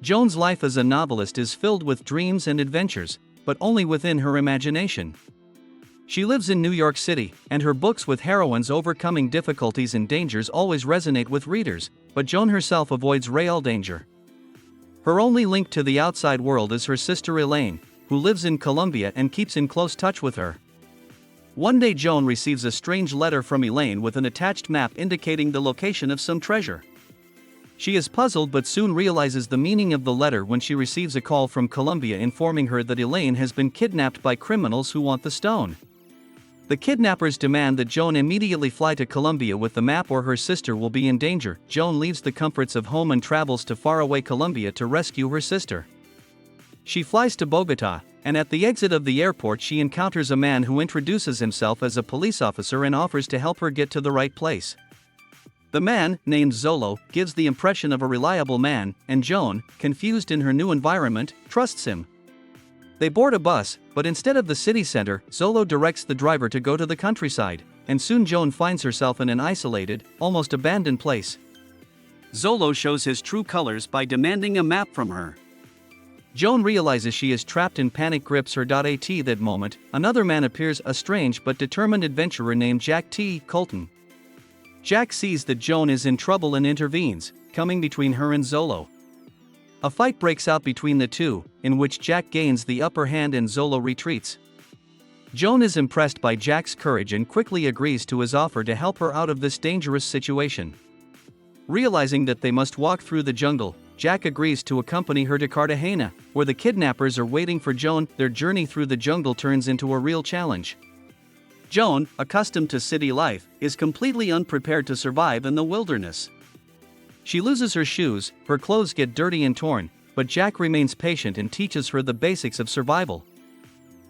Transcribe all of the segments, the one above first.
Joan's life as a novelist is filled with dreams and adventures, but only within her imagination. She lives in New York City, and her books with heroines overcoming difficulties and dangers always resonate with readers, but Joan herself avoids real danger. Her only link to the outside world is her sister Elaine, who lives in Colombia and keeps in close touch with her. One day Joan receives a strange letter from Elaine with an attached map indicating the location of some treasure. She is puzzled but soon realizes the meaning of the letter when she receives a call from Colombia informing her that Elaine has been kidnapped by criminals who want the stone. The kidnappers demand that Joan immediately fly to Colombia with the map or her sister will be in danger. Joan leaves the comforts of home and travels to faraway Colombia to rescue her sister. She flies to Bogota, and at the exit of the airport she encounters a man who introduces himself as a police officer and offers to help her get to the right place. The man, named Zolo, gives the impression of a reliable man, and Joan, confused in her new environment, trusts him. They board a bus, but instead of the city center, Zolo directs the driver to go to the countryside, and soon Joan finds herself in an isolated, almost abandoned place. Zolo shows his true colors by demanding a map from her. Joan realizes she is trapped and panic grips her. At that moment, another man appears, a strange but determined adventurer named Jack T. Colton. Jack sees that Joan is in trouble and intervenes, coming between her and Zolo. A fight breaks out between the two, in which Jack gains the upper hand and Zolo retreats. Joan is impressed by Jack's courage and quickly agrees to his offer to help her out of this dangerous situation. Realizing that they must walk through the jungle, Jack agrees to accompany her to Cartagena, where the kidnappers are waiting for Joan. Their journey through the jungle turns into a real challenge. Joan, accustomed to city life, is completely unprepared to survive in the wilderness. She loses her shoes, her clothes get dirty and torn, but Jack remains patient and teaches her the basics of survival.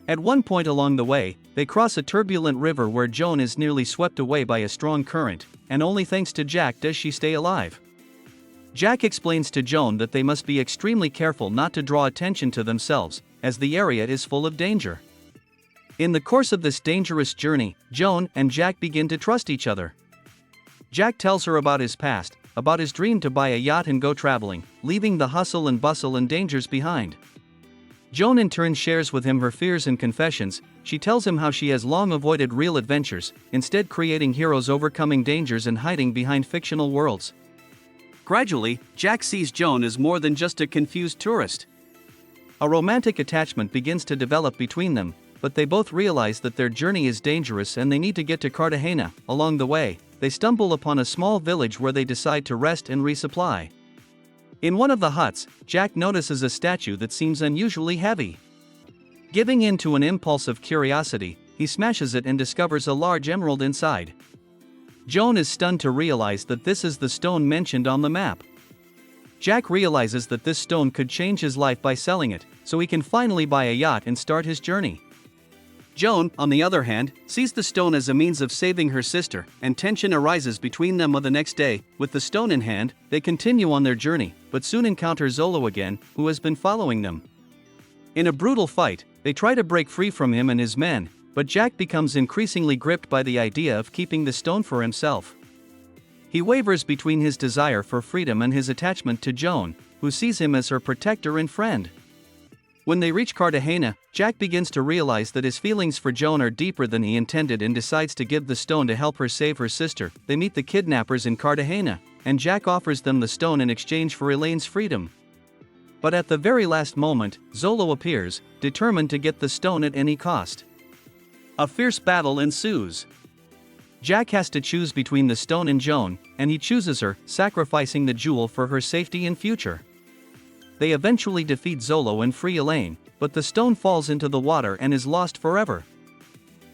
At one point along the way, they cross a turbulent river where Joan is nearly swept away by a strong current, and only thanks to Jack does she stay alive. Jack explains to Joan that they must be extremely careful not to draw attention to themselves, as the area is full of danger. In the course of this dangerous journey, Joan and Jack begin to trust each other. Jack tells her about his past, about his dream to buy a yacht and go traveling, leaving the hustle and bustle and dangers behind. Joan in turn shares with him her fears and confessions. She tells him how she has long avoided real adventures, instead creating heroes overcoming dangers and hiding behind fictional worlds. Gradually, Jack sees Joan as more than just a confused tourist. A romantic attachment begins to develop between them, but they both realize that their journey is dangerous and they need to get to Cartagena. Along the way, they stumble upon a small village where they decide to rest and resupply. In one of the huts, Jack notices a statue that seems unusually heavy. Giving in to an impulse of curiosity, he smashes it and discovers a large emerald inside. Joan is stunned to realize that this is the stone mentioned on the map. Jack realizes that this stone could change his life by selling it, so he can finally buy a yacht and start his journey. Joan, on the other hand, sees the stone as a means of saving her sister, and tension arises between them. The next day, with the stone in hand, they continue on their journey, but soon encounter Zolo again, who has been following them. In a brutal fight, they try to break free from him and his men, but Jack becomes increasingly gripped by the idea of keeping the stone for himself. He wavers between his desire for freedom and his attachment to Joan, who sees him as her protector and friend. When they reach Cartagena, Jack begins to realize that his feelings for Joan are deeper than he intended and decides to give the stone to help her save her sister. They meet the kidnappers in Cartagena, and Jack offers them the stone in exchange for Elaine's freedom. But at the very last moment, Zolo appears, determined to get the stone at any cost. A fierce battle ensues. Jack has to choose between the stone and Joan, and he chooses her, sacrificing the jewel for her safety and future. They eventually defeat Zolo and free Elaine, but the stone falls into the water and is lost forever.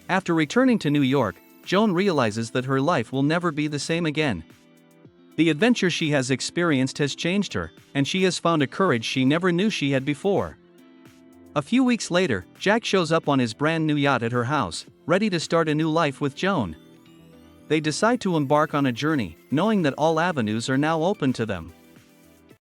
After returning to New York, Joan realizes that her life will never be the same again. The adventure she has experienced has changed her, and she has found a courage she never knew she had before. A few weeks later, Jack shows up on his brand new yacht at her house, ready to start a new life with Joan. They decide to embark on a journey, knowing that all avenues are now open to them.